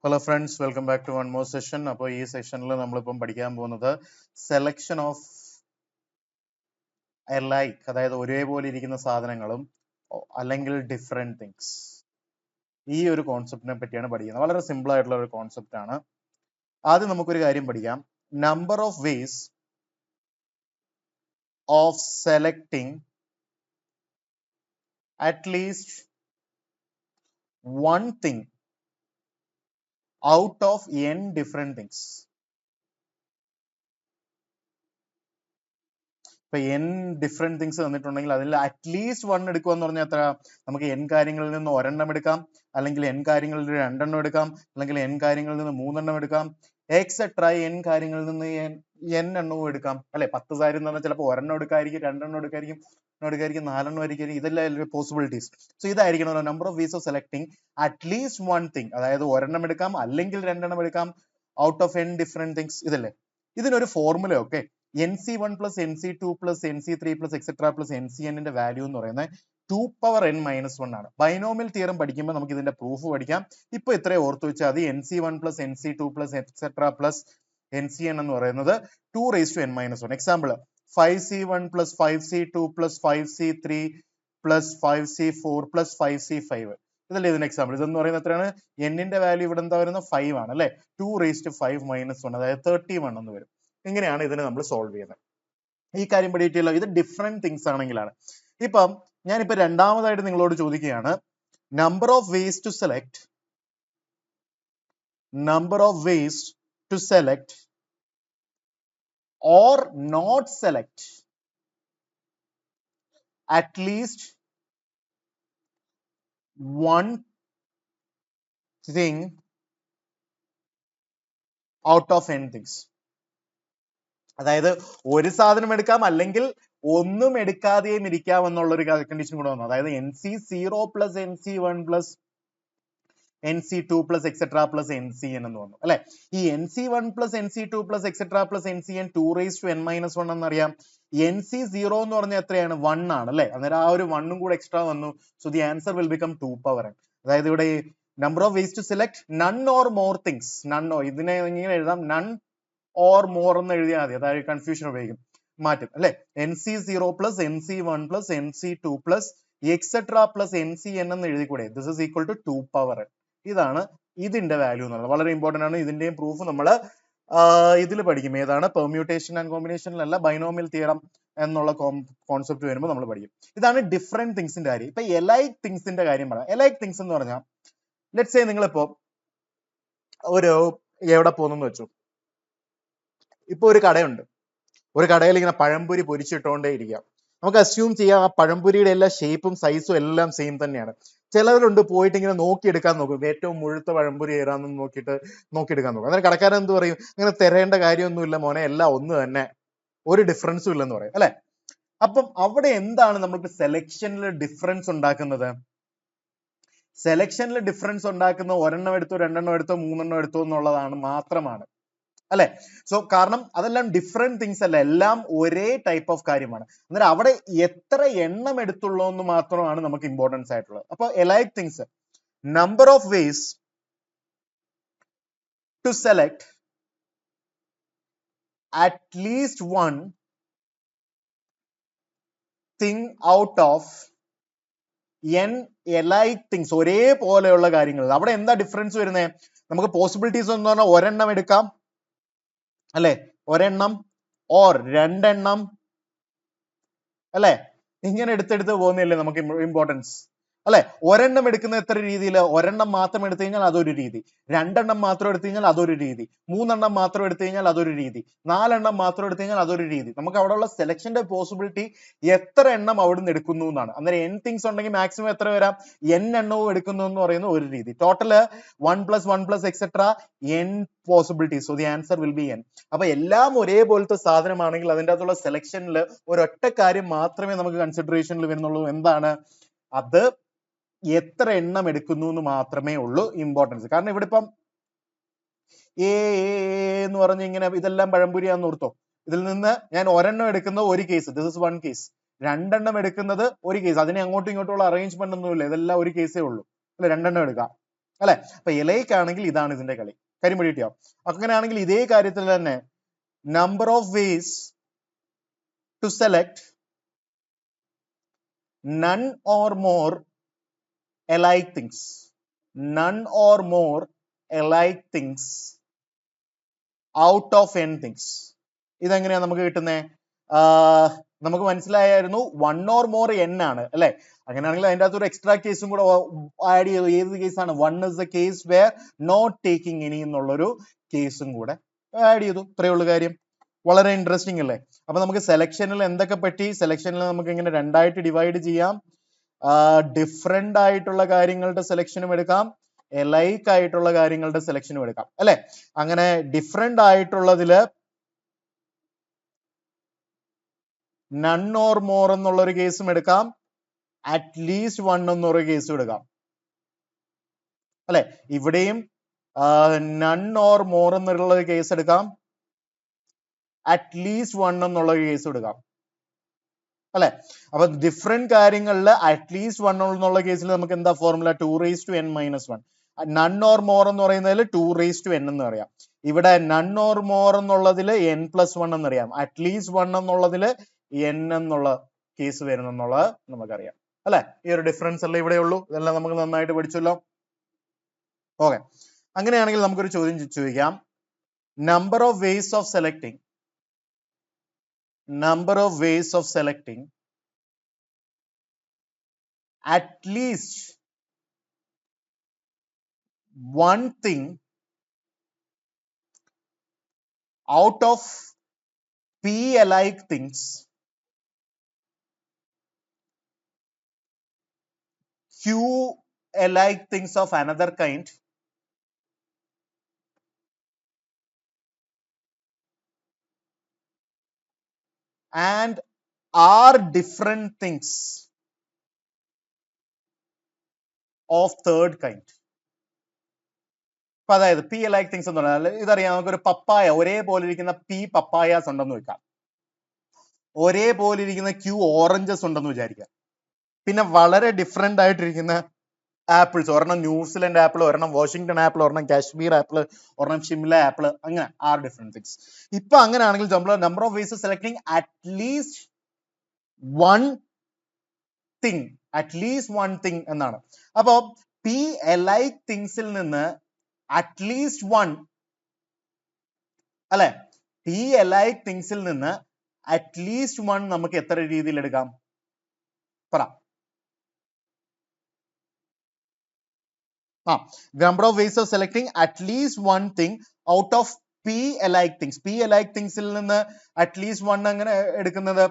Hello friends, welcome back to one more session. അപ്പോൾ ഈ സെഷനിൽ നമ്മളിപ്പം പഠിക്കാൻ പോകുന്നത് സെലക്ഷൻ ഓഫ് ലൈക്ക്, അതായത് ഒരേപോലെ ഇരിക്കുന്ന സാധനങ്ങളും അല്ലെങ്കിൽ ഡിഫറെന്റ് തിങ്സ്, ഈ ഒരു കോൺസെപ്റ്റിനെ പറ്റിയാണ് പഠിക്കുന്നത്. വളരെ സിമ്പിൾ ആയിട്ടുള്ള ഒരു കോൺസെപ്റ്റ് ആണ്. ആദ്യം നമുക്കൊരു കാര്യം പഠിക്കാം. Number of ways of selecting at least one thing out of n different things. ഇപ്പൊ n ഡിഫറെന്റ് തിങ്സ് തന്നിട്ടുണ്ടെങ്കിൽ അതിൽ അറ്റ്ലീസ്റ്റ് വൺ എടുക്കുക എന്ന് പറഞ്ഞാൽ എത്ര? നമുക്ക് n കാര്യങ്ങളിൽ നിന്ന് ഒരെണ്ണം എടുക്കാം, അല്ലെങ്കിൽ n കാര്യങ്ങളിൽ നിന്ന് രണ്ടെണ്ണം എടുക്കാം, അല്ലെങ്കിൽ n കാര്യങ്ങളിൽ നിന്ന് മൂന്നെണ്ണം എടുക്കാം, എക്സെട്ര n കാര്യങ്ങളിൽ നിന്ന് n എണ്ണവും എടുക്കാം, അല്ലെ? 10 കാര്യം എന്ന് പറഞ്ഞാൽ ചിലപ്പോൾ ഒരെണ്ണം എടുക്കായിരിക്കും, രണ്ടെണ്ണം എടുക്കായിരിക്കും, നാലെണ്ണം ആയിരിക്കും. ഇതെല്ലാം പോസിബിലിറ്റീസ്. സോ ഇതായിരിക്കണം number of ways of selecting at least one thing. അതായത് ഒരെണ്ണം എടുക്കാം, അല്ലെങ്കിൽ രണ്ടെണ്ണം എടുക്കാം, out of n different things. ഇതല്ലേ ഇതിനൊരു formula. Okay, NC1 plus NC2 plus NC3 plus etc plus NCN ന്റെ വാല്യൂ എന്ന് പറയുന്നത് 2n-1 ആണ്. ബൈനോമിയൽ തിയറം പഠിക്കുമ്പോൾ നമുക്ക് ഇതിന്റെ പ്രൂഫ് പഠിക്കാം. ഇപ്പൊ ഇത്രയും ഓർത്ത് വെച്ചാൽ അത് NC1 plus NC2 plus etc plus NCN എന്ന് പറയുന്നത് 2n-1. Example 5C1 plus 5C2 plus 5C3 plus 5C4 plus 5C5. ഇതല്ലേ ഇതിന്റെ എക്സാമ്പിൾ. ഇതെന്ന് പറയുന്നത് എത്രയാണ്? ന്റെ വാല്യൂ ഇവിടെ എന്താ വരുന്നത്? 5 ആണ്, അല്ലെ? 2n-1, അതായത് 31 എന്ന് വരും. ഇങ്ങനെയാണ് ഇതിനെ നമ്മൾ സോൾവ് ചെയ്യുന്നത്. ഈ കാര്യം പഠിയിട്ടില്ല. ഇത് ഡിഫറെന്റ് തിങ്സ് ആണെങ്കിലാണ്. ഇപ്പം ഞാനിപ്പോ രണ്ടാമതായിട്ട് നിങ്ങളോട് ചോദിക്കുകയാണ്, number of ways to select or not select at least one thing out of n things. അതായത് ഒരു സാധനം എടുക്കാം, അല്ലെങ്കിൽ ഒന്നും എടുക്കാതെയും ഇരിക്കാം എന്നുള്ള ഒരു കണ്ടീഷൻ കൂടെ വന്നു. അതായത് NC0 plus NC1 plus NC2 plus etc plus NCN എന്ന് വന്നു, അല്ലെ? ഈ NC1 plus NC2 plus etc plus NCN 2n-1 എന്നറിയാം. NC0 എന്ന് പറഞ്ഞാൽ എത്രയാണ്? 1 ആണ്, അല്ലെ? അന്നേരം ആ ഒരു 1 കൂടെ എക്സ്ട്രാ വന്നു. So the answer will become 2n. അതായത് ഇവിടെ number of ways to select none or more things. ഇതിനെ ഇങ്ങനെ എഴുതാം, നൺ ഓർ മോർ എന്ന് എഴുതിയാൽ മതി. അതായത് കൺഫ്യൂഷൻ ഉപയോഗിക്കും, മാറ്റും, അല്ലെ? NC0 plus NC1 plus NC2 plus etc plus NCN എന്ന് എഴുതിക്കൂടെ? This is equal to 2n. ഇതാണ് ഇതിന്റെ വാല്യൂ എന്നുള്ളത്. വളരെ ഇമ്പോർട്ടന്റ് ആണ്. ഇതിന്റെയും പ്രൂഫ് നമ്മൾ ഇതിൽ പഠിക്കും. ഏതാണ്? പെർമ്യൂട്ടേഷൻ ആൻഡ് കോമ്പിനേഷനിലല്ല, ബൈനോമിയൽ തിയറം എന്നുള്ള കോൺസെപ്റ്റ് വരുമ്പോൾ നമ്മൾ പഠിക്കും. ഇതാണ് ഡിഫറെന്റ് തിങ്സിന്റെ കാര്യം. ഇപ്പൊ എലൈക്ക് തിങ്സിന്റെ കാര്യം പറയാം. എലൈക്ക് തിങ്സ് എന്ന് പറഞ്ഞാൽ, ലെറ്റ്സ് സേ നിങ്ങളിപ്പോ ഒരു എവിടെ പോകുന്നു വെച്ചു. ഇപ്പൊ ഒരു കടയുണ്ട്. ഒരു കടയിൽ ഇങ്ങനെ പഴംപൊരി പൊരിച്ചിട്ടോണ്ടേ ഇരിക്കാം. നമുക്ക് അസ്യൂം ചെയ്യാം ആ പഴംപൊരിയുടെ എല്ലാ ഷേപ്പും സൈസും എല്ലാം സെയിം തന്നെയാണ്. ചിലവരുണ്ട് പോയിട്ട് ഇങ്ങനെ നോക്കിയെടുക്കാൻ നോക്കും, ഏറ്റവും മുഴുത്ത പഴംപൊരി ഏതാന്ന് നോക്കിയെടുക്കാൻ നോക്കും. അന്നേരം കടക്കാരൻ എന്ത് പറയും? ഇങ്ങനെ തിരയേണ്ട കാര്യമൊന്നുമില്ല മോനെ, എല്ലാം ഒന്ന് തന്നെ, ഒരു ഡിഫറൻസും ഇല്ലെന്ന് പറയും, അല്ലെ? അപ്പം അവിടെ എന്താണ് നമുക്ക് സെലക്ഷനിൽ ഡിഫറൻസ് ഉണ്ടാക്കുന്നത്? സെലക്ഷനിൽ ഡിഫറൻസ് ഉണ്ടാക്കുന്ന ഒരെണ്ണം എടുത്തോ, രണ്ടെണ്ണം എടുത്തോ, മൂന്നെണ്ണം എടുത്തോ എന്നുള്ളതാണ് മാത്രമാണ്, അല്ലെ? സോ കാരണം അതെല്ലാം ഡിഫറെന്റ് തിങ്സ് അല്ല, എല്ലാം ഒരേ ടൈപ്പ് ഓഫ് കാര്യമാണ്. അന്നേരം അവിടെ എത്ര എണ്ണം എടുത്തുള്ളൂ എന്ന് മാത്രമാണ് നമുക്ക് ഇമ്പോർട്ടൻസ് ആയിട്ടുള്ളത്. അപ്പൊ alike things, number of ways to select at least one thing out of n alike things. ഒരേപോലെയുള്ള കാര്യങ്ങൾ. അവിടെ എന്താ ഡിഫറൻസ് വരുന്നത്? നമുക്ക് പോസിബിലിറ്റീസ് എന്ന് പറഞ്ഞാൽ ഒരെണ്ണം എടുക്കാം, അല്ലെ? ഒരെണ്ണം ഓർ രണ്ടെണ്ണം, അല്ലെ? ഇങ്ങനെ എടുത്തെടുത്ത് പോകുന്നില്ലേ നമുക്ക് ഇമ്പോർട്ടൻസ്, അല്ലെ? ഒരെണ്ണം എടുക്കുന്ന എത്ര രീതിയിൽ? ഒരെണ്ണം മാത്രം എടുത്തു കഴിഞ്ഞാൽ അതൊരു രീതി, രണ്ടെണ്ണം മാത്രം എടുത്തു കഴിഞ്ഞാൽ അതൊരു രീതി, മൂന്നെണ്ണം മാത്രം എടുത്തു കഴിഞ്ഞാൽ അതൊരു രീതി, നാലെണ്ണം മാത്രം എടുത്തു കഴിഞ്ഞാൽ അതൊരു രീതി. നമുക്ക് അവിടെ ഉള്ള സെലക്ഷന്റെ പോസിബിലിറ്റി എത്ര എണ്ണം അവിടുന്ന് എടുക്കുന്നു എന്നാണ്. അന്നേരം n തിങ്സ് ഉണ്ടെങ്കിൽ മാക്സിമം എത്ര വരാം? n എണ്ണവും എടുക്കുന്നു എന്ന് പറയുന്ന ഒരു രീതി. Total 1+1+ etcetera n possibilities. So the answer will be n. അപ്പൊ എല്ലാം ഒരേപോലത്തെ സാധനമാണെങ്കിൽ അതിൻ്റെ അകത്തുള്ള സെലക്ഷനിൽ ഒരൊറ്റ കാര്യം മാത്രമേ നമുക്ക് കൺസിഡറേഷനിൽ വരുന്നുള്ളൂ. എന്താണ് അത്? എത്ര എണ്ണം എടുക്കുന്നു എന്ന് മാത്രമേ ഉള്ളൂ ഇമ്പോർട്ടൻസ്. കാരണം ഇവിടെ ഇപ്പം എന്ന് പറഞ്ഞ് ഇങ്ങനെ ഇതെല്ലാം പഴംപൊരിയാന്ന് ഓർത്തോ. ഇതിൽ നിന്ന് ഞാൻ ഒരെണ്ണം എടുക്കുന്ന ഒരു case, this is one case. രണ്ടെണ്ണം എടുക്കുന്നത് ഒരു കേസ്. അതിനെ അങ്ങോട്ടും ഇങ്ങോട്ടുള്ള അറേഞ്ച്മെന്റ് ഒന്നുമില്ല, ഇതെല്ലാം ഒരു കേസേ ഉള്ളൂ, അല്ലെ? രണ്ടെണ്ണം എടുക്കാം, അല്ലെ? അപ്പൊ ഇലയ്ക്കാണെങ്കിൽ ഇതാണ് ഇതിന്റെ കളി. കാര്യം പിടിയോ? അങ്ങനെയാണെങ്കിൽ ഇതേ കാര്യത്തിൽ തന്നെ number of ways to select none or more alike things. None or more alike things out of n things. ഇതെങ്ങനെയാണ് നമുക്ക് കിട്ടുന്നത്? നമുക്ക് മനസ്സിലായിരുന്നു 1 or more n ആണ് അല്ലെ? അങ്ങനെയാണെങ്കിൽ അതിൻ്റെ അകത്ത് ഒരു എക്സ്ട്രാ കേസും കൂടെ ആഡ് ചെയ്തു. ഏത് കേസാണ്? 1 is the case where not taking any എന്നുള്ളൊരു കേസും കൂടെ ആഡ് ചെയ്തു. ഇത്രയേ ഉള്ളൂ കാര്യം. വളരെ ഇൻട്രസ്റ്റിംഗ് അല്ലേ? അപ്പൊ നമുക്ക് സെലക്ഷനിൽ എന്തൊക്കെ പറ്റി? സെലക്ഷനിൽ നമുക്ക് ഇങ്ങനെ രണ്ടായിട്ട് ഡിവൈഡ് ചെയ്യാം. ഡിഫറെന്റ് ആയിട്ടുള്ള കാര്യങ്ങളുടെ സെലക്ഷനും എടുക്കാം, എലൈക്ക് ആയിട്ടുള്ള കാര്യങ്ങളുടെ സെലക്ഷനും എടുക്കാം അല്ലെ? അങ്ങനെ ഡിഫറെന്റ് ആയിട്ടുള്ളതില് നൺ ഓർ മോർ എന്നുള്ള ഒരു കേസും എടുക്കാം, അറ്റ്ലീസ്റ്റ് വൺ എന്നൊരു കേസും എടുക്കാം അല്ലെ? ഇവിടെയും നൺ ഓർ മോർ എന്നുള്ള കേസ് എടുക്കാം, അറ്റ്ലീസ്റ്റ് വൺ എന്നുള്ള കേസ് എടുക്കാം അല്ലെ? അപ്പൊ ഡിഫറെന്റ് കാര്യങ്ങളിൽ അറ്റ്ലീസ്റ്റ് വൺ എന്നുള്ള കേസിൽ നമുക്ക് എന്താ formula? 2n-1. None or more എന്ന് പറയുന്നതിൽ 2n എന്ന് പറയാം. ഇവിടെ നൺ ഓർ മോർ എന്നുള്ളതിൽ n+1 എന്നറിയാം. അറ്റ്ലീസ്റ്റ് വൺ എന്നുള്ളതിൽ n എന്നുള്ള കേസ് വരുന്നെന്നുള്ളത് നമുക്കറിയാം അല്ലെ? ഈ ഒരു ഡിഫറൻസ് അല്ലേ ഇവിടെ ഉള്ളൂ. ഇതെല്ലാം നമുക്ക് നന്നായിട്ട് പഠിച്ചല്ലോ. ഓക്കെ, അങ്ങനെയാണെങ്കിൽ നമുക്കൊരു ചോദ്യം ചോദിക്കാം. Number of ways of selecting at least one thing out of p alike things q alike things of another kind and are different things of third kind. അപ്പൊ അതായത് പി alike things എന്ന് പറഞ്ഞാൽ ഇതറിയാം. നമുക്കൊരു പപ്പായ, ഒരേപോലെ ഇരിക്കുന്ന പി പപ്പായാസ് ഉണ്ടെന്ന് വെക്കാം, ഒരേപോലെ ഇരിക്കുന്ന ക്യൂ ഓറഞ്ചസ് ഉണ്ടെന്ന് വിചാരിക്കാം. പിന്നെ വളരെ ഡിഫറെന്റ് ആയിട്ടിരിക്കുന്ന ആപ്പിൾസ്, ഒരെണ്ണം ന്യൂസിലൻഡ് ആപ്പിൾ, ഒരെണ്ണം വാഷിംഗ്ടൺ ആപ്പിൾ, ഒരെണ്ണം കാശ്മീർ ആപ്പിൾ, ഒരെണ്ണം ഷിംല ആപ്പിൾ, അങ്ങനെ ആർ ഡിഫറെന്റ് തിങ്സ്. ഇപ്പൊ അങ്ങനെയാണെങ്കിൽ number of vase selecting at least one thing എന്നാണ്. അപ്പോ പി alike തിങ്സിൽ നിന്ന് അറ്റ്ലീസ്റ്റ് വൺ അല്ലെ? പി alike തിങ്സിൽ നിന്ന് അറ്റ്ലീസ്റ്റ് വൺ നമുക്ക് എത്ര രീതിയിൽ എടുക്കാം? പറ. Number of ways of selecting at least one thing out of P alike things. P alike തിങ്സിൽ നിന്ന് അറ്റ്ലീസ്റ്റ് വൺ അങ്ങനെ എടുക്കുന്നത്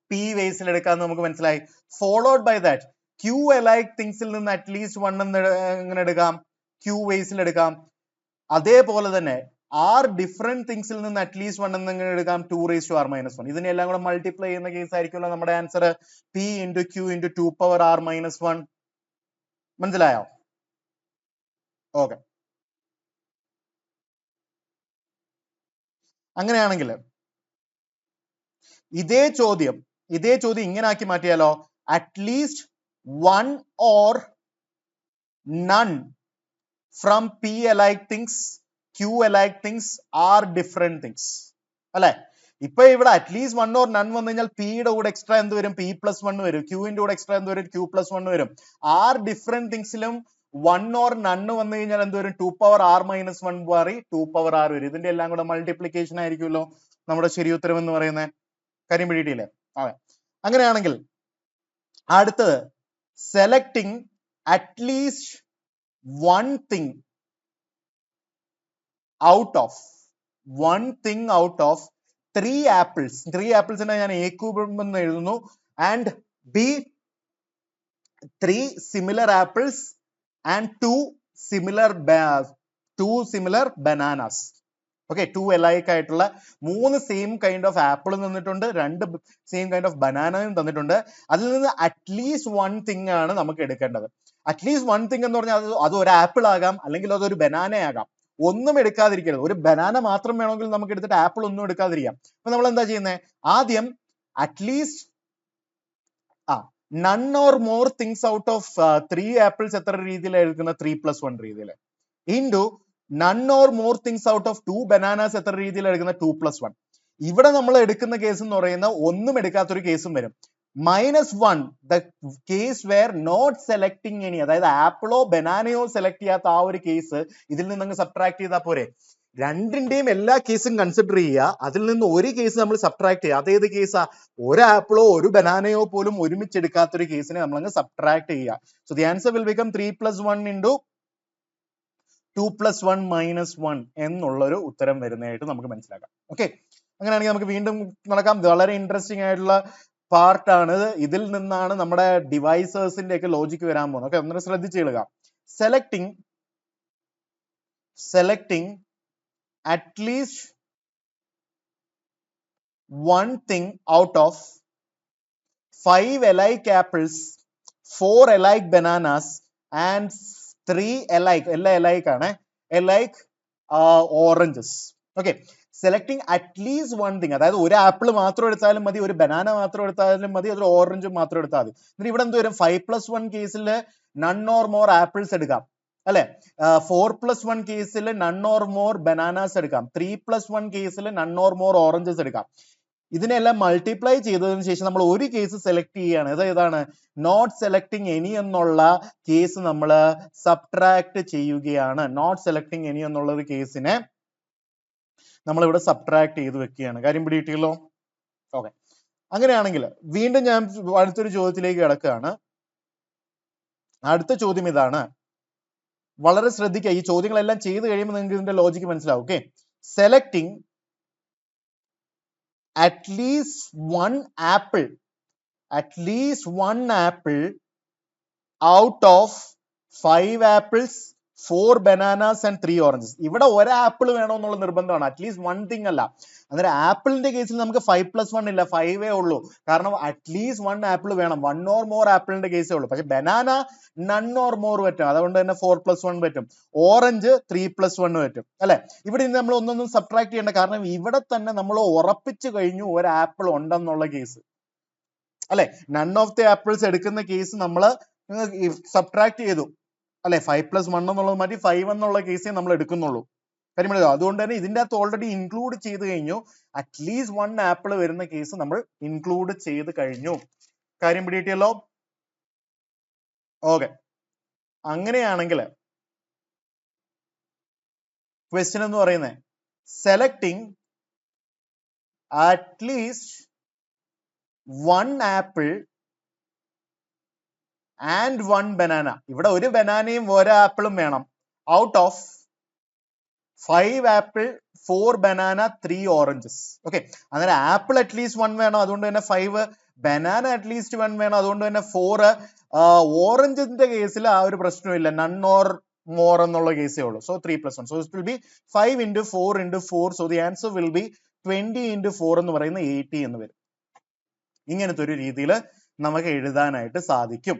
പി വേസിൽ എടുക്കാന്ന് നമുക്ക് മനസ്സിലായി. Followed by that q alike തിങ്സിൽ നിന്ന് അറ്റ്ലീസ്റ്റ് വൺ എന്ന് എങ്ങനെ എടുക്കാം? ക്യൂ വേസിൽ എടുക്കാം. അതേപോലെ തന്നെ ആർ ഡിഫറെന്റ് തിങ്സിൽ നിന്ന് അറ്റ്ലീസ്റ്റ് വൺ എന്ന് എങ്ങനെ എടുക്കാം? 2r-1. ഇതിനെല്ലാം കൂടെ മൾട്ടിപ്ലൈ ചെയ്യുന്ന കേസ് ആയിരിക്കുമല്ലോ നമ്മുടെ ആൻസർ. p × q × 2r-1. മനസ്സിലായോ? ഓക്കെ, അങ്ങനെയാണെങ്കിൽ ഇതേ ചോദ്യം ഇങ്ങനെ ആക്കി മാറ്റിയാലോ? At least one or none from p alike things, q alike things, are different things അല്ലെ? ഇപ്പൊ ഇവിടെ അറ്റ്ലീസ്റ്റ് വൺ ഓർ നൺ വന്നു കഴിഞ്ഞാൽ പിയുടെ കൂടെ എക്സ്ട്രാ എന്ത് വരും? p+1 വരും. ക്യൂവിന്റെ കൂടെ എക്സ്ട്രാ എന്ത് വരും? q+1 വരും. ആർ ഡിഫറെന്റ് തിങ്സിലും വൺ ഓർ നണ്ണ് വന്നു കഴിഞ്ഞാൽ എന്ത് വരും? 2r-1 മാറി 2r വരും. ഇതിന്റെ എല്ലാം കൂടെ മൾട്ടിപ്ലിക്കേഷൻ ആയിരിക്കുമല്ലോ നമ്മുടെ ശരി ഉത്തരം എന്ന് പറയുന്നത്. കാര്യം പിടിയിട്ടില്ലേ? അതെ. അങ്ങനെയാണെങ്കിൽ അടുത്തത് selecting at least one thing out of three apples. ഞാൻ a ക്യൂബ് എന്ന് എഴുതുന്നു. and b 3 similar apples and two similar bananas. Okay, 2 alike ആയിട്ടുള്ള 3 സെയിം കൈൻഡ് ഓഫ് ആപ്പിളും തന്നിട്ടുണ്ട്, 2 സെയിം കൈൻഡ് ഓഫ് ബനാനയും തന്നിട്ടുണ്ട്. അതിൽ നിന്ന് അറ്റ്ലീസ്റ്റ് വൺ തിങ് ആണ് നമുക്ക് എടുക്കേണ്ടത്. അറ്റ്ലീസ്റ്റ് വൺ തിങ് എന്ന് പറഞ്ഞാൽ അത് ഒരു ആപ്പിൾ ആകാം, അല്ലെങ്കിൽ അതൊരു ബനാന ആകാം. ഒന്നും എടുക്കാതിരിക്കരുത്. ഒരു ബനാന മാത്രം വേണമെങ്കിൽ നമുക്ക് എടുത്തിട്ട് ആപ്പിൾ ഒന്നും എടുക്കാതിരിക്കാം. അപ്പൊ നമ്മൾ എന്താ ചെയ്യുന്നത്? ആദ്യം at least none or more things out of 3 apples എത്ര രീതിയിൽ എടുക്കുന്ന 3+1 രീതിയിൽ into none or more things out of 2 bananas എത്ര രീതിയിൽ എടുക്കുന്ന 2+1. ഇവിടെ നമ്മൾ എടുക്കുന്ന കേസ് എന്ന് പറയുന്ന ഒന്നും എടുക്കാത്തൊരു കേസും വരും. -1 the case where not selecting any, അതായത് ആപ്പിളോ ബനാനയോ സെലക്ട് ചെയ്യാത്ത ആ ഒരു കേസ് ഇതിൽ നിന്ന് സബ്ട്രാക്ട് ചെയ്താൽ പോരെ. രണ്ടിന്റെയും എല്ലാ കേസും കൺസിഡർ ചെയ്യുക, അതിൽ നിന്ന് ഒരു കേസ് നമ്മൾ സബ്ട്രാക്ട് ചെയ്യുക. അതേത് കേസാ? ഒരു ആപ്പിളോ ഒരു ബനാനയോ പോലും ഒരുമിച്ച് എടുക്കാത്തൊരു കേസിനെ നമ്മളങ്ങ് സബ്ട്രാക്ട് ചെയ്യുക. So the answer will become 3+1 into 2+1 -1 എന്നുള്ളൊരു ഉത്തരം വരുന്നതായിട്ട് നമുക്ക് മനസ്സിലാക്കാം. ഓക്കെ, അങ്ങനെയാണെങ്കിൽ നമുക്ക് വീണ്ടും നടക്കാം. വളരെ ഇൻട്രസ്റ്റിംഗ് ആയിട്ടുള്ള പാർട്ടാണ്. ഇതിൽ നിന്നാണ് നമ്മുടെ ഡിവൈസേഴ്സിന്റെ ഒക്കെ ലോജിക്ക് വരാൻ പോകുന്നത്. ഓക്കെ, ഒന്നിനെ ശ്രദ്ധിച്ചു കേൾക്കുക. Selecting at least one thing out of 5 alike apples, 4 alike bananas and 3 alike oranges. Okay, selecting at least one thing, അതായത് ഒരു ആപ്പിൾ മാത്രം എടുത്താലും മതി, ഒരു ബനാന മാത്രം എടുത്താലും മതി, അതൊരു ഓറഞ്ച് മാത്രം എടുത്താൽ മതി. എന്നിട്ട് ഇവിടെ എന്ത് വരും? 5+1 കേസിൽ നൺ ഓർ മോർ ആപ്പിൾസ് എടുക്കാം അല്ലെ, 4+1 കേസിൽ നൺ ഓർ മോർ ബനാനാസ് എടുക്കാം, 3+1 കേസിൽ നൺ ഓർ മോർ ഓറഞ്ചസ് എടുക്കാം. ഇതിനെല്ലാം മൾട്ടിപ്ലൈ ചെയ്തതിനു ശേഷം നമ്മൾ ഒരു കേസ് സെലക്ട് ചെയ്യുകയാണ്. അത് ഏതാണ്? നോട്ട് സെലക്ടിങ് എനി എന്നുള്ള കേസ് നമ്മൾ സബ്ട്രാക്ട് ചെയ്യുകയാണ്. നോട്ട് സെലക്ടിങ് എനി എന്നുള്ള ഒരു കേസിനെ നമ്മൾ ഇവിടെ സബ്ട്രാക്ട് ചെയ്ത് വെക്കുകയാണ്. കാര്യം പിടികിട്ടിയല്ലോ? ഓക്കെ, അങ്ങനെയാണെങ്കിൽ വീണ്ടും ഞാൻ അടുത്തൊരു ചോദ്യത്തിലേക്ക് കിടക്കുകയാണ്. അടുത്ത ചോദ്യം ഇതാണ്, വളരെ ശ്രദ്ധിക്കുക. ഈ ചോദ്യങ്ങളെല്ലാം ചെയ്ത് കഴിയുമ്പോൾ നിങ്ങൾക്ക് ഇതിന്റെ ലോജിക്ക് മനസ്സിലാവും. Okay, selecting at least one apple out of 5 apples, 4 bananas and 3 oranges. ഇവിടെ ഒരു ആപ്പിൾ വേണമെന്നുള്ള നിർബന്ധമാണ്, അറ്റ്ലീസ്റ്റ് വൺ തിങ് അല്ല. അന്നേരം ആപ്പിളിന്റെ കേസിൽ നമുക്ക് 5+1 ഇല്ല, 5 ഉള്ളൂ. കാരണം അറ്റ്ലീസ്റ്റ് 1 ആപ്പിൾ വേണം, 1 or more ആപ്പിളിന്റെ കേസേ ഉള്ളൂ. പക്ഷെ ബനാന നൺ ഓർ മോർ പറ്റും, അതുകൊണ്ട് തന്നെ 4+1 പറ്റും. ഓറഞ്ച് 3+1 പറ്റും അല്ലെ. ഇവിടെ ഇന്ന് നമ്മൾ ഒന്നൊന്നും സബ്ട്രാക്ട് ചെയ്യേണ്ട, കാരണം ഇവിടെ തന്നെ നമ്മൾ ഉറപ്പിച്ചു കഴിഞ്ഞു ഒരു ആപ്പിൾ ഉണ്ടെന്നുള്ള കേസ് അല്ലെ. നൺ ഓഫ് ദി ആപ്പിൾസ് എടുക്കുന്ന കേസ് നമ്മൾ സബ്ട്രാക്ട് ചെയ്തു അല്ലെ. 5+1 എന്നുള്ളത് മാറ്റി 5 എന്നുള്ള കേസേ നമ്മൾ എടുക്കുന്നുള്ളൂ. കാര്യം അതുകൊണ്ട് തന്നെ ഇതിന്റെ അകത്ത് ഓൾറെഡി ഇൻക്ലൂഡ് ചെയ്ത് കഴിഞ്ഞു. അറ്റ്ലീസ്റ്റ് 1 ആപ്പിൾ വരുന്ന കേസ് നമ്മൾ ഇൻക്ലൂഡ് ചെയ്ത് കഴിഞ്ഞു. കാര്യം പിടികിട്ടിയല്ലോ? ഓക്കെ, അങ്ങനെയാണെങ്കിൽ ക്വസ്റ്റ്യൻ എന്ന് പറയുന്നത് selecting at least 1 apple and 1 banana. ഇവിടെ ഒരു ബനാനയും ഒരു ആപ്പിളും വേണം. Out of 5 apple, 4 banana, 3 oranges. Okay, അന്നേരം ആപ്പിൾ അറ്റ്ലീസ്റ്റ് 1 വേണം, അതുകൊണ്ട് തന്നെ 5. ബനാന അറ്റ്ലീസ്റ്റ് 1 വേണം, അതുകൊണ്ട് തന്നെ 4. ഓറഞ്ചിന്റെ കേസിൽ ആ ഒരു പ്രശ്നമില്ല, നൺ ഓർ മോർ എന്നുള്ള കേസേ ഉള്ളൂ. So 3+1. So it will be 5 × 4 × 4. So the answer will be 20 × 4 എന്ന് പറയുന്ന 80 എന്ന് വരും. ഇങ്ങനത്തെ ഒരു രീതിയിൽ നമുക്ക് എഴുതാനായിട്ട് സാധിക്കും.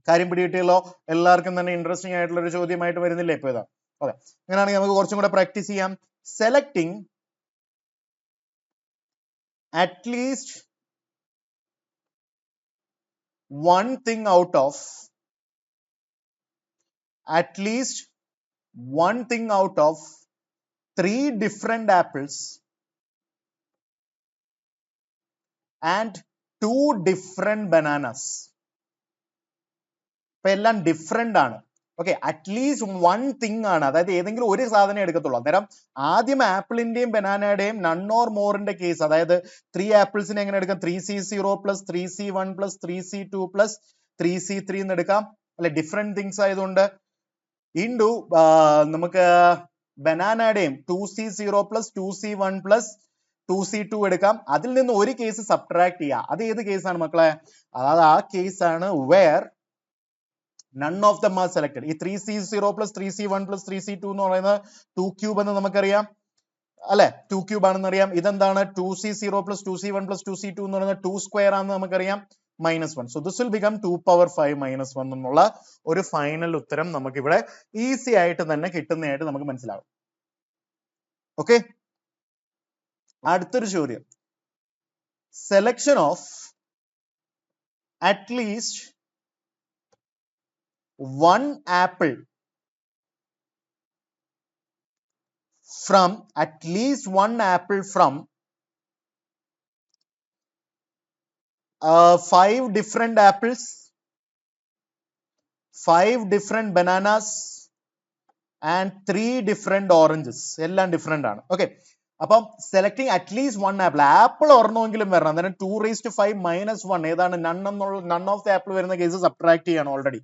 കാര്യം പിടികിട്ടിയല്ലോ? എല്ലാവർക്കും തന്നെ ഇൻട്രസ്റ്റിംഗ് ആയിട്ടുള്ള ഒരു ചോദ്യമായിട്ട് വരുന്നില്ലേ ഇപ്പൊ ഇതാ? ഓക്കെ, അങ്ങനെയാണെങ്കിൽ നമുക്ക് കുറച്ചും കൂടെ പ്രാക്ടീസ് ചെയ്യാം. Selecting at least one thing out of 3 different apples and 2 different bananas. ഇപ്പൊ എല്ലാം ഡിഫറെന്റ് ആണ്. ഓക്കെ, അറ്റ്ലീസ്റ്റ് 1 തിങ് ആണ്, അതായത് ഏതെങ്കിലും ഒരു സാധനം എടുക്കത്തുള്ളൂ. അന്നേരം ആദ്യം ആപ്പിളിന്റെയും ബനാനയുടെയും നൺ ഓർ മോറിന്റെ കേസ്, അതായത് 3 ആപ്പിൾസിനെ എങ്ങനെ എടുക്കാം? 3C0 + 3C1 + 3C2 + 3C3 എന്ന് എടുക്കാം അല്ലെ, ഡിഫറെന്റ് തിങ്സ് ആയതുകൊണ്ട്. ഇൻറ്റു നമുക്ക് ബനാനയുടെയും 2C0 + 2C1 + 2C2 എടുക്കാം. അതിൽ നിന്ന് ഒരു കേസ് സബ്ട്രാക്ട് ചെയ്യാം. അത് ഏത് കേസാണ് മക്കളെ? അതായത് ആ കേസാണ് where none of them are selected. ഈ 3C0 + 3C1 + 3C2 എന്ന് പറയുന്നത് 2³ എന്ന് നമുക്കറിയാം അല്ലെ, 2³ ആണെന്ന് അറിയാം. ഇതെന്താണ്? 2C0 + 2C1 + 2C2 എന്ന് പറയുന്നത് 2² ആണെന്ന് നമുക്കറിയാം, -1. So this will become 2⁵ -1 എന്നുള്ള ഒരു ഫൈനൽ ഉത്തരം നമുക്ക് ഇവിടെ ഈസി ആയിട്ട് തന്നെ കിട്ടുന്നതായിട്ട് നമുക്ക് മനസ്സിലാവും. ഓക്കെ, അടുത്തൊരു ചോദ്യം. Selection of at least one apple from 5 different apples, 5 different bananas and 3 different oranges. Ellam different aanu. Okay. അപ്പം സെലക്ടിങ് അറ്റ്ലീസ്റ്റ് വൺ ആപ്പിൾ ഒരെണ്ണമെങ്കിലും വരണം. അന്നേരം 2⁵ മൈനസ് 1 ഏതാണ്? നൺ ഓഫ് ദ ആപ്പിൾ വരുന്ന കേസ് സബ്ട്രാക്ട് ചെയ്യണം ഓൾറെഡി.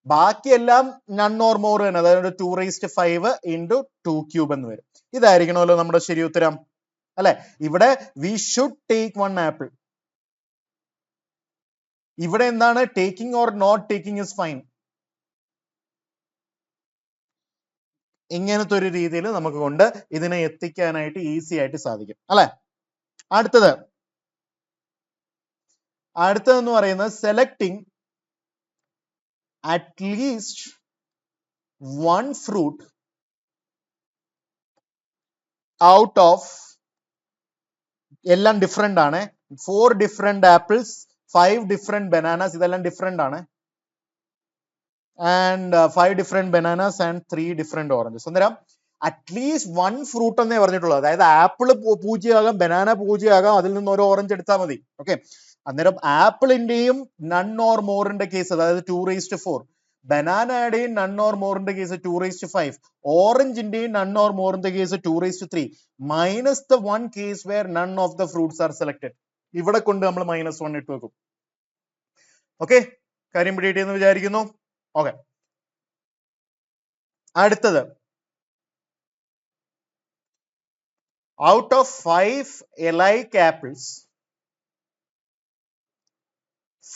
ബാക്കിയെല്ലാം none or more തന്നെ, അതായത് 2⁵ into 2³ എന്ന് വരും. ഇതായിരിക്കണമല്ലോ നമ്മുടെ ശരി ഉത്തരം അല്ലെ? ഇവിടെ we should take one apple. ഇവിടെ എന്താണ്? Taking or not taking is fine. ഇങ്ങനത്തെ ഒരു രീതിയിൽ നമുക്ക് കൊണ്ട് ഇതിനെ എത്തിക്കാനായിട്ട് ഈസി ആയിട്ട് സാധിക്കും അല്ലെ? അടുത്തതെന്ന് പറയുന്നത് selecting at least one fruit out of, എല്ലാം ഡിഫറെന്റ് ആണ്. 4 ഡിഫറെന്റ് ആപ്പിൾസ്, 5 ഡിഫറെന്റ് ബനാനാസ്, ഇതെല്ലാം ഡിഫറെന്റ് ആണ്. and 5 different bananas and 3 different oranges. അന്നേരം അറ്റ്ലീസ്റ്റ് വൺ ഫ്രൂട്ട് എന്നേ പറഞ്ഞിട്ടുള്ളൂ. അതായത് ആപ്പിൾ പൂജ്യമാകാം, ബനാന പൂജ്യമാകാം, അതിൽ നിന്ന് ഒരു ഓറഞ്ച് എടുത്താൽ മതി. ഓക്കെ. അന്നേരം ആപ്പിളിന്റെയും നൺ ഓർ മോറിന്റെ കേസ് അതായത് 2⁴, ബനാനയുടെയും നൺ ഓർ മോറിന്റെ കേസ് 2⁵, ഓറഞ്ചിന്റെയും നൺ ഓർ മോറിന്റെ case 2⁵, minus the one case where none of the fruits are selected. ഇവിടെ കൊണ്ട് നമ്മൾ -1 ഇട്ട് വെക്കും. ഓക്കെ, കാര്യം പിടികിട്ടിയെന്ന് വിചാരിക്കുന്നു. ഓക്കെ, അടുത്തത് out of 5 alike apples,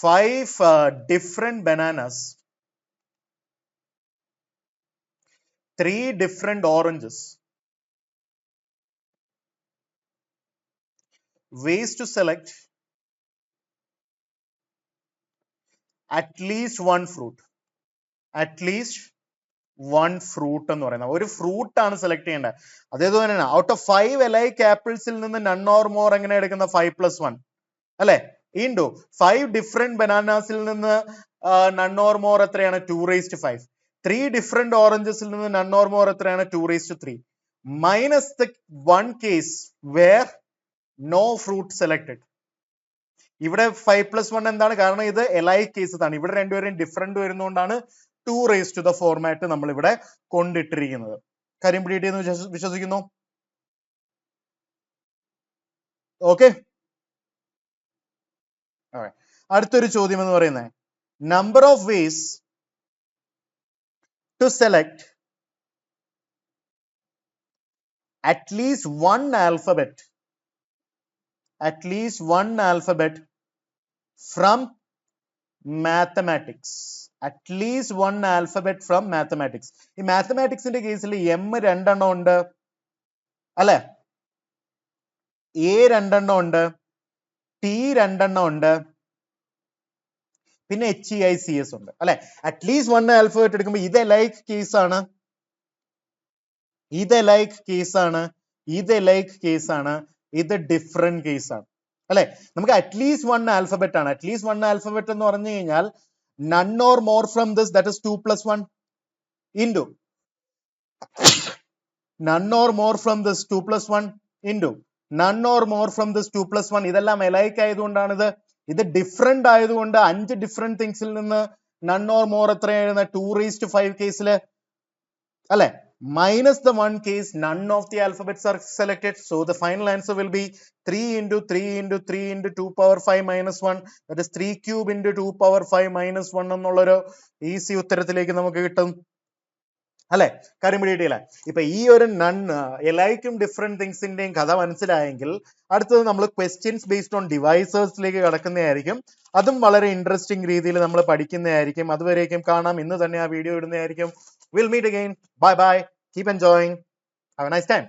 5 different bananas, 3 different oranges, ways to select at least one fruit. At least one fruit എന്ന് പറയുന്നത് ഒരു ഫ്രൂട്ട് ആണ് സെലക്ട് ചെയ്യേണ്ടത്. അതേപോലെ തന്നെ ഔട്ട് ഓഫ് 5 alike ആപ്പിൾസിൽ നിന്ന് നൺ ഓർ മോർ എങ്ങനെ എടുക്കുന്ന 5+1 അല്ലെ? ഇൻടു 5 ഡിഫറെന്റ് ബനാനാസിൽ നിന്ന് നൺ ഓർ മോർ എത്രയാണ്? 2⁵. 3 ഡിഫറെന്റ് ഓറഞ്ചസിൽ നിന്ന് നൺ ഓർ മോർ എത്രയാണ്? 2⁵. Minus the one case where no fruit selected. ഇവിടെ 5+1 എന്താണ്? കാരണം ഇത് alike കേസസ് ആണ്. ഇവിടെ രണ്ടുപേരും ഡിഫറെന്റ് വരുന്നതുകൊണ്ടാണ് 2⁴ ഫോർമാറ്റ് നമ്മൾ ഇവിടെ കൊണ്ടിട്ടിരിക്കുന്നത്. കാര്യം പിടികിട്ടിയെന്ന് വിശ്വസിക്കുന്നു. ഓക്കെ, അടുത്തൊരു ചോദ്യം എന്ന് പറയുന്നത് number of ways to select at least one alphabet from mathematics. At least one alphabet from mathematics. ഈ മാത്തമാറ്റിക്സിന്റെ കേസിൽ എം 2 എണ്ണം ഉണ്ട് അല്ലെ? എ 2 എണ്ണം ഉണ്ട്, ടി 2 എണ്ണം ഉണ്ട്, പിന്നെ HEICS ഉണ്ട് അല്ലെ? അറ്റ്ലീസ്റ്റ് വൺ ആൽഫബറ്റ് എടുക്കുമ്പോൾ ഇത് alike കേസാണ്, ഇത് alike കേസാണ്, ഇത് alike കേസാണ്, ഇത് ഡിഫറെന്റ് കേസാണ് അല്ലെ? നമുക്ക് അറ്റ്ലീസ്റ്റ് വൺ ആൽഫബറ്റ് ആണ്. അറ്റ്ലീസ്റ്റ് വൺ ആൽഫബറ്റ് എന്ന് പറഞ്ഞു കഴിഞ്ഞാൽ none or more from this, that is 2+1 into none or more from this 2+1 into none or more from this 2+1. ഇതെല്ലാം alike ആയതുകൊണ്ടാണ് ഇത് ഡിഫറെന്റ് ആയതുകൊണ്ട് 5 ഡിഫറെന്റ് തിങ്സിൽ നിന്ന് none or more എത്രയാണ്? 2⁵ കേസില് അല്ലെ? minus the one case none of the alphabets are selected, so the final answer will be 3 into 3 into 3 into 2⁵ minus 1, that is 3³ into 2⁵ minus 1 എന്നുള്ളൊരു easy ഉത്തരത്തിലേക്ക് നമുക്ക് കിട്ടും അല്ലെ? കാര്യം പിടിയിട്ടില്ല. ഇപ്പൊ ഈ ഒരു നൺ എലൈക്കും ഡിഫറെന്റ് തിങ്സിന്റെയും കഥ മനസ്സിലായെങ്കിൽ അടുത്തത് നമ്മൾ ക്വസ്റ്റ്യൻസ് ബേസ്ഡ് ഓൺ ഡിവൈസേഴ്സിലേക്ക് കടക്കുന്നതായിരിക്കും. അതും വളരെ ഇൻട്രസ്റ്റിംഗ് രീതിയിൽ നമ്മൾ പഠിക്കുന്നതായിരിക്കും. അതുവരേക്കും കാണാം. ഇന്ന് തന്നെ ആ വീഡിയോ ഇടുന്നതായിരിക്കും. We'll meet again. Bye bye. Keep enjoying. Have a nice time.